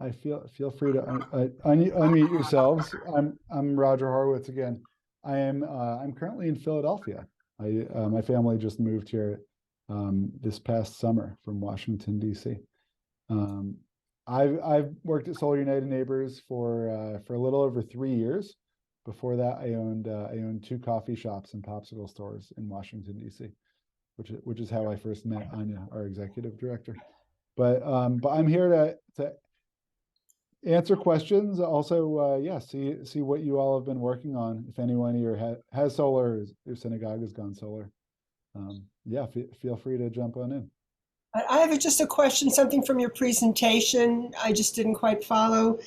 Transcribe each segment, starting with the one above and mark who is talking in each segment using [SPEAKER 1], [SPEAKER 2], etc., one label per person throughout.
[SPEAKER 1] feel free to unmute yourselves. I'm Roger Horowitz again. I'm currently in Philadelphia. My family just moved here this past summer from Washington D.C. I've worked at Solar United Neighbors for a little over 3 years. Before that, I owned 2 coffee shops and popsicle stores in Washington D.C., which is how I first met Anya, our executive director. But I'm here to answer questions. Also, see what you all have been working on. If anyone here has solar, your synagogue has gone solar. Feel free to jump on in.
[SPEAKER 2] I have just a question, something from your presentation I just didn't quite follow.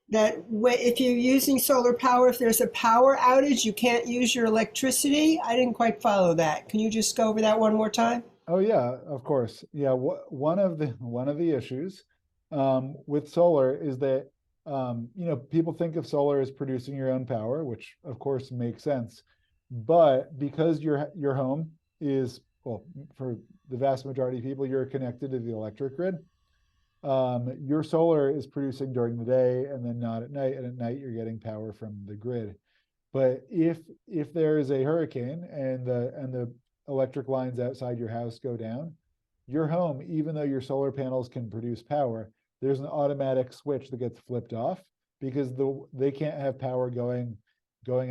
[SPEAKER 2] That if you're using solar power, if there's a power outage, you can't use your electricity. I didn't quite follow that. Can you just go over that one more time?
[SPEAKER 1] Oh yeah, of course. Yeah, one of the issues with solar is that people think of solar as producing your own power, which of course makes sense. But because your home is, well, for the vast majority of people, you're connected to the electric grid. Your solar is producing during the day and then not at night, and at night you're getting power from the grid. But if there is a hurricane and the electric lines outside your house go down, your home, even though your solar panels can produce power, there's an automatic switch that gets flipped off because they can't have power going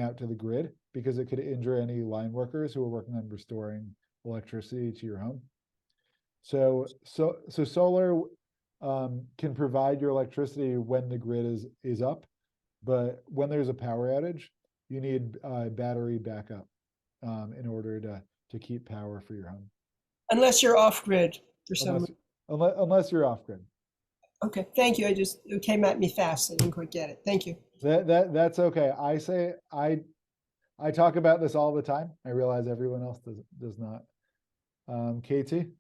[SPEAKER 1] out to the grid because it could injure any line workers who are working on restoring electricity to your home. So solar can provide your electricity when the grid is up, but when there's a power outage, you need battery backup in order to keep power for your home.
[SPEAKER 2] Unless you're off grid for some reason.
[SPEAKER 1] Unless you're off grid.
[SPEAKER 2] Okay, thank you. It came at me fast. I didn't quite get it. Thank you.
[SPEAKER 1] That's okay. I talk about this all the time. I realize everyone else does not. Katie?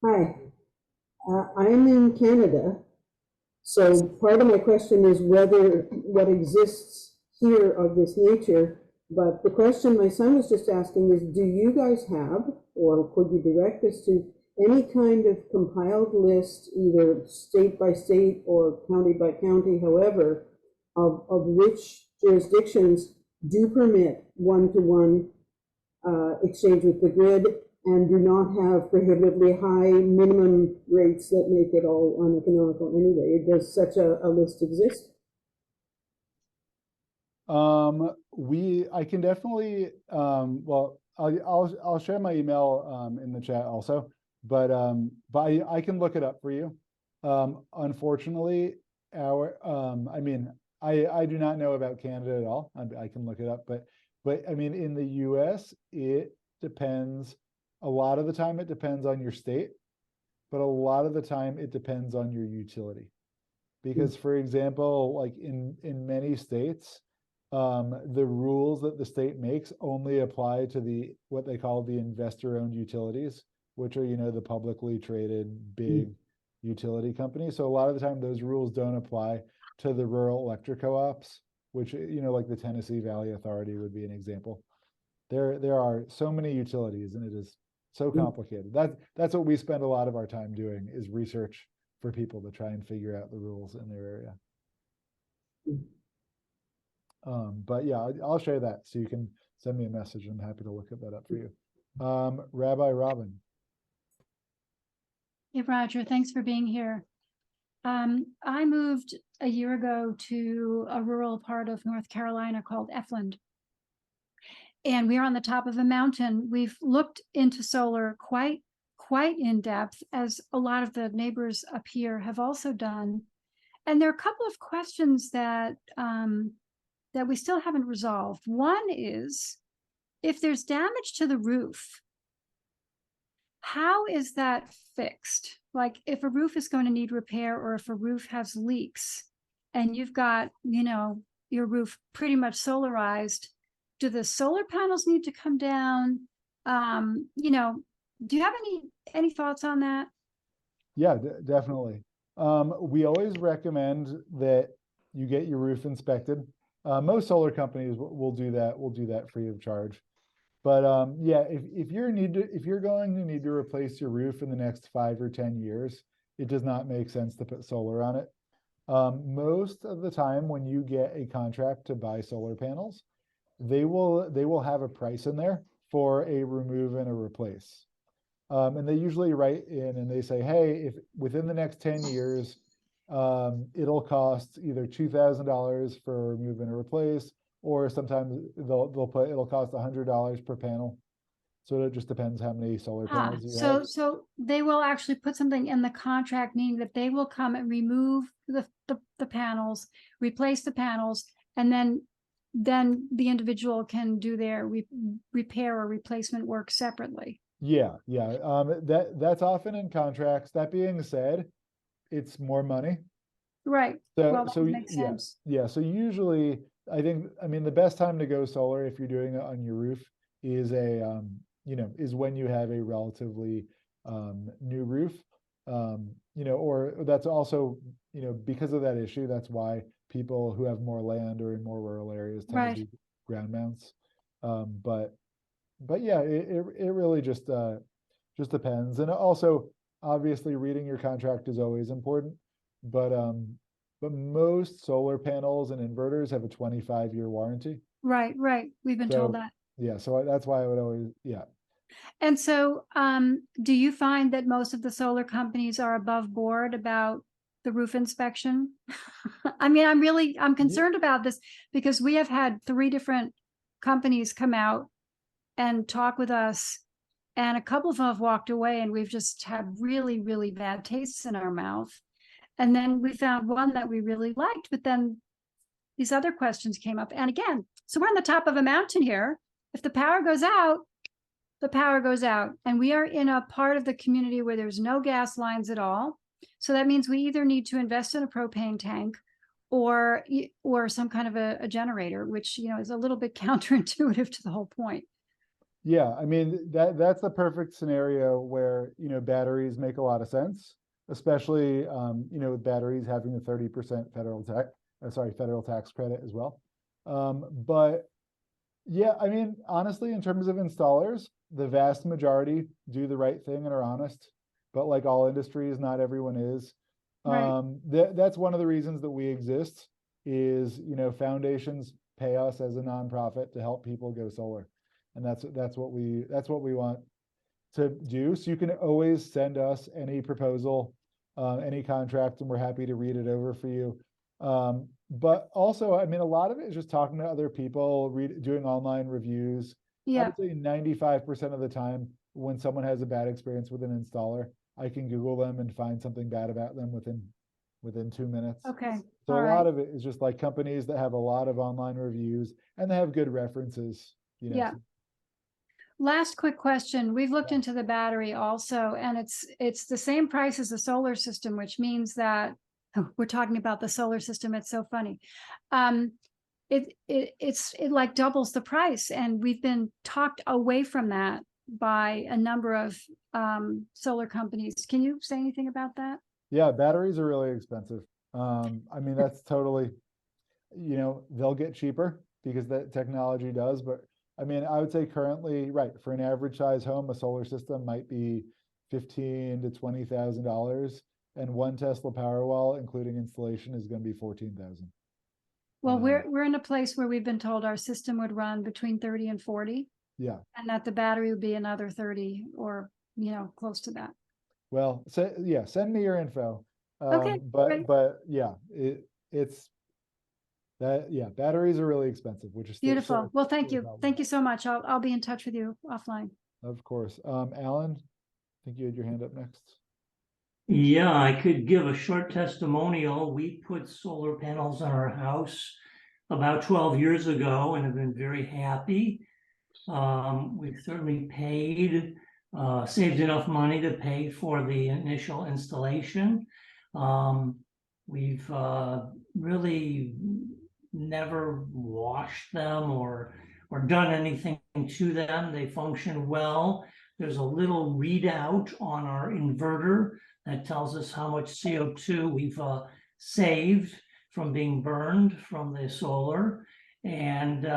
[SPEAKER 3] Hi, I'm in Canada. So part of my question is whether what exists here of this nature, but the question my son was just asking is, do you guys have, or could you direct us to, any kind of compiled list, either state by state or county by county, however, of which jurisdictions do permit one-to-one exchange with the grid and do not have prohibitively high minimum rates that make it all uneconomical anyway? Does such a list exist?
[SPEAKER 1] I can definitely, well, I'll share my email in the chat also, but I can look it up for you. Unfortunately, I do not know about Canada at all. I can look it up, but I mean, in the US, it depends. A lot of the time it depends on your state, but a lot of the time it depends on your utility. Because for example, like in many states, the rules that the state makes only apply to what they call the investor-owned utilities, which are, the publicly traded big utility companies. So a lot of the time those rules don't apply to the rural electric co-ops, which, like the Tennessee Valley Authority would be an example. There are so many utilities, and it is so complicated. That's what we spend a lot of our time doing, is research for people to try and figure out the rules in their area. But yeah, I'll share that so you can send me a message. I'm happy to look that up for you. Rabbi Robin.
[SPEAKER 4] Hey, Roger, thanks for being here. I moved a year ago to a rural part of North Carolina called Efland. And we are on the top of a mountain. We've looked into solar quite in depth, as a lot of the neighbors up here have also done. And there are a couple of questions that we still haven't resolved. One is, if there's damage to the roof, how is that fixed? Like if a roof is going to need repair, or if a roof has leaks and you've got, your roof pretty much solarized, do the solar panels need to come down? Do you have any thoughts on that?
[SPEAKER 1] Yeah, definitely. We always recommend that you get your roof inspected. Most solar companies will do that. Will do that free of charge. But yeah, if you're going to need to replace your roof in the next 5 or 10 years, it does not make sense to put solar on it. Most of the time when you get a contract to buy solar panels, they will have a price in there for a remove and a replace. And they usually write in and they say, hey, if within the next 10 years, it'll cost either $2,000 for remove and a replace, or sometimes they'll put it'll cost $100 per panel. So it just depends how many solar panels you have.
[SPEAKER 4] So they will actually put something in the contract, meaning that they will come and remove the panels, replace the panels, and then the individual can do their repair or replacement work separately.
[SPEAKER 1] Yeah. That's often in contracts. That being said, it's more money.
[SPEAKER 4] Right. Well, that makes sense.
[SPEAKER 1] Yeah. So usually, I mean, the best time to go solar if you're doing it on your roof is is when you have a relatively new roof. Or that's also, because of that issue, that's why people who have more land or in more rural areas tend to do ground mounts. But yeah, it really just depends. And also, obviously, reading your contract is always important. But most solar panels and inverters have a 25-year warranty.
[SPEAKER 4] Right. We've been told that.
[SPEAKER 1] Yeah, so that's why I would always, yeah.
[SPEAKER 4] And so, do you find that most of the solar companies are above board about the roof inspection? I mean, I'm concerned about this because we have had 3 different companies come out and talk with us, and a couple of them have walked away, and we've just had really, really bad tastes in our mouth. And then we found one that we really liked, but then these other questions came up. And again, so we're on the top of a mountain here. If the power goes out, the power goes out. And we are in a part of the community where there's no gas lines at all. So that means we either need to invest in a propane tank or some kind of a generator, which, is a little bit counterintuitive to the whole point.
[SPEAKER 1] Yeah, I mean, that's the perfect scenario where, batteries make a lot of sense, especially, with batteries having the 30% federal tax credit as well. But yeah, I mean, honestly, in terms of installers, the vast majority do the right thing and are honest, but like all industries, not everyone is.
[SPEAKER 4] Right.
[SPEAKER 1] That's one of the reasons that we exist is, foundations pay us as a nonprofit to help people go solar. And that's what we want to do. So you can always send us any proposal, any contract, and we're happy to read it over for you. But also, I mean, a lot of it is just talking to other people, doing online reviews.
[SPEAKER 4] Yeah.
[SPEAKER 1] I would say 95% of the time when someone has a bad experience with an installer, I can Google them and find something bad about them within 2 minutes.
[SPEAKER 4] Okay.
[SPEAKER 1] So a lot of it is just like companies that have a lot of online reviews and they have good references.
[SPEAKER 4] Yeah. Last quick question. We've looked into the battery also, and it's the same price as the solar system, which means that we're talking about the solar system. It's so funny. It like doubles the price, and we've been talked away from that by a number of solar companies. Can you say anything about that?
[SPEAKER 1] Yeah, batteries are really expensive. I mean, that's totally, they'll get cheaper because that technology does, but I mean, I would say currently, right, for an average size home, a solar system might be $15,000 to $20,000, and 1 Tesla Powerwall, including installation, is going to be $14,000.
[SPEAKER 4] Well, we're in a place where we've been told our system would run between 30 and 40.
[SPEAKER 1] Yeah. And
[SPEAKER 4] that the battery would be another 30 or, close to that.
[SPEAKER 1] Well, so yeah, send me your info.
[SPEAKER 4] Okay.
[SPEAKER 1] But yeah, batteries are really expensive, which is
[SPEAKER 4] beautiful. Well, thank you. Thank you so much. I'll be in touch with you offline.
[SPEAKER 1] Of course. Alan, I think you had your hand up next.
[SPEAKER 5] Yeah, I could give a short testimonial. We put solar panels on our house about 12 years ago and have been very happy. We've certainly saved enough money to pay for the initial installation. We've really never washed them or done anything to them. They function well. There's a little readout on our inverter that tells us how much CO2 we've saved from being burned from the solar. And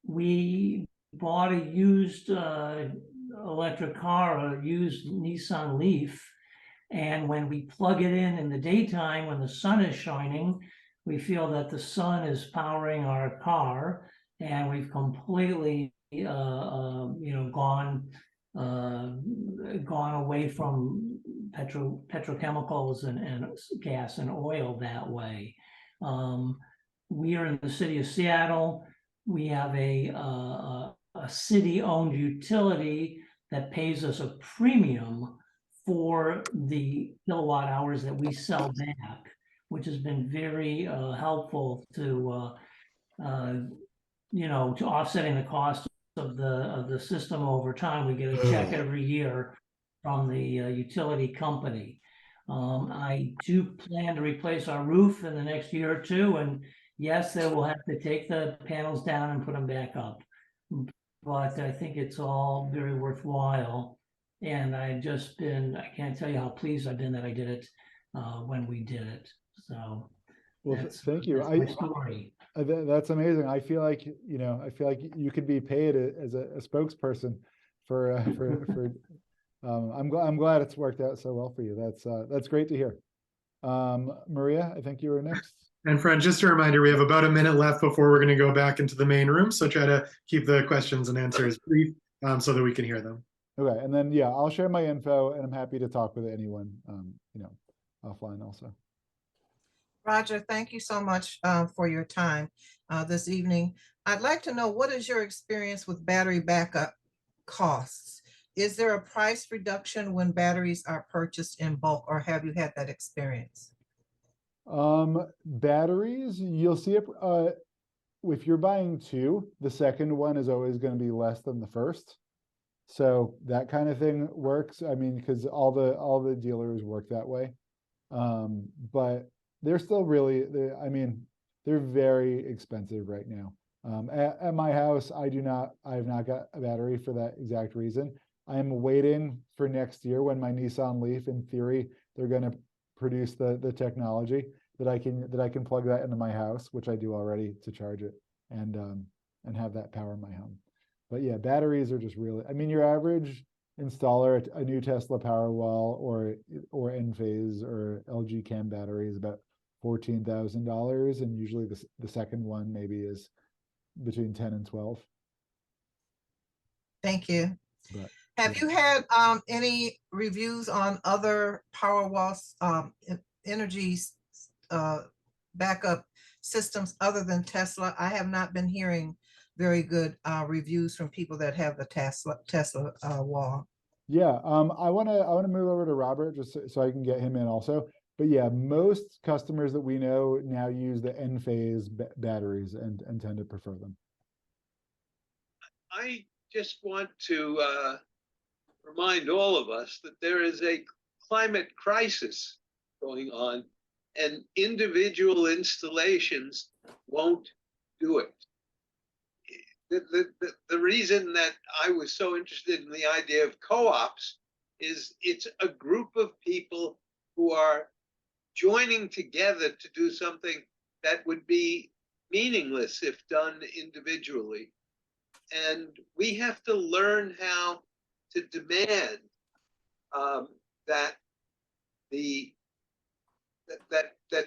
[SPEAKER 5] we bought a used electric car, a used Nissan Leaf, And when we plug it in the daytime, when the sun is shining, we feel that the sun is powering our car, and we've completely, gone away from petrochemicals and gas and oil that way. We are in the city of Seattle. We have a city-owned utility that pays us a premium for the kilowatt hours that we sell back, which has been very helpful to to offsetting the cost of the system over time. We get a check every year from the utility company. I do plan to replace our roof in the next year or two, and yes, they will have to take the panels down and put them back up. But I think it's all very worthwhile. And I can't tell you how pleased I've been that I did it when we did it. So,
[SPEAKER 1] well, thank you.
[SPEAKER 5] That's my story.
[SPEAKER 1] That's amazing. I feel like you could be paid as a spokesperson for I'm glad it's worked out so well for you. That's great to hear. Maria, I think you were next.
[SPEAKER 6] And friend, just a reminder, we have about a minute left before we're going to go back into the main room. So try to keep the questions and answers brief so that we can hear them.
[SPEAKER 1] Okay, and then I'll share my info, and I'm happy to talk with anyone, offline also.
[SPEAKER 7] Roger, thank you so much for your time this evening. I'd like to know, what is your experience with battery backup costs? Is there a price reduction when batteries are purchased in bulk, or have you had that experience?
[SPEAKER 1] Batteries, you'll see it if you're buying two, the second one is always going to be less than the first. So that kind of thing works. I mean, because all the dealers work that way. But they're still they're very expensive right now. At my house, I have not got a battery for that exact reason. I am waiting for next year when my Nissan Leaf, in theory, they're going to produce the technology that I can plug that into my house, which I do already, to charge it and have that power in my home. But yeah, batteries are just really, your average installer, a new Tesla Powerwall or Enphase or LG Chem battery is about $14,000, and usually the second one maybe is between 10 and 12.
[SPEAKER 7] Thank you.
[SPEAKER 1] But,
[SPEAKER 7] have you had any reviews on other Powerwalls energy backup systems other than Tesla? I have not been hearing very good reviews from people that have the Tesla wall.
[SPEAKER 1] Yeah, I want to move over to Robert just so I can get him in also. But yeah, most customers that we know now use the Enphase batteries and tend to prefer them.
[SPEAKER 8] I just want to remind all of us that there is a climate crisis going on, and individual installations won't do it. The reason that I was so interested in the idea of co-ops is it's a group of people who are joining together to do something that would be meaningless if done individually. And we have to learn how to demand that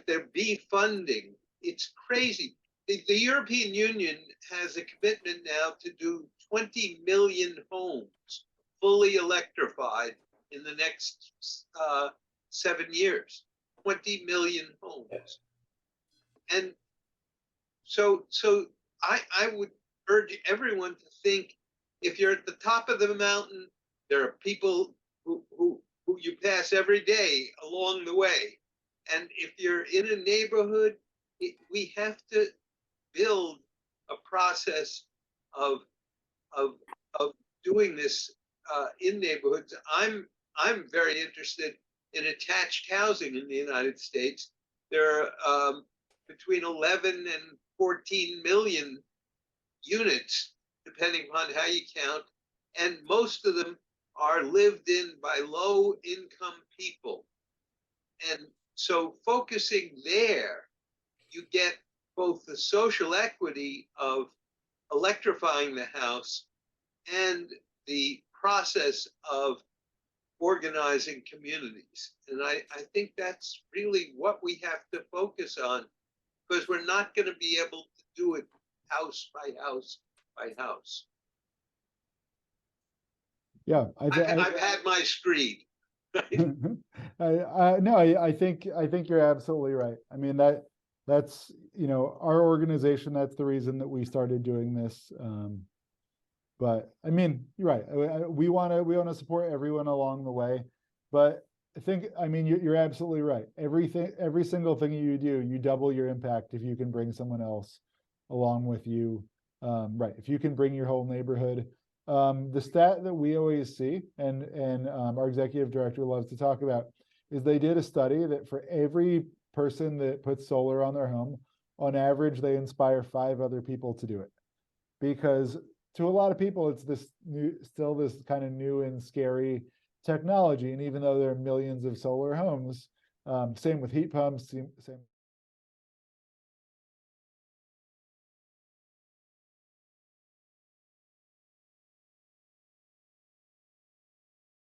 [SPEAKER 8] there be funding. It's crazy. The European Union has a commitment now to do 20 million homes fully electrified in the next 7 years. 20 million homes. And so I would urge everyone to think, if you're at the top of the mountain, there are people who you pass every day along the way. And if you're in a neighborhood, we have to build a process of doing this in neighborhoods. I'm very interested in attached housing in the United States. There are between 11 and 14 million units, depending upon how you count, and most of them are lived in by low-income people. And so focusing there, you get both the social equity of electrifying the house and the process of organizing communities. And I think that's really what we have to focus on, because we're not going to be able to do it house by house by house.
[SPEAKER 1] Yeah,
[SPEAKER 8] I've had my screed.
[SPEAKER 1] I think you're absolutely right. I mean, that's, you know, our organization, that's the reason that we started doing this. But I mean, you're right. We want to support everyone along the way. But I think, I mean, you're absolutely right. Every single thing you do, you double your impact if you can bring someone else along with you. Right. If you can bring your whole neighborhood. The stat that we always see, and our executive director loves to talk about, is they did a study that for every person that puts solar on their home, on average, they inspire 5 other people to do it. Because to a lot of people, it's still this kind of new and scary technology. And even though there are millions of solar homes, same with heat pumps, same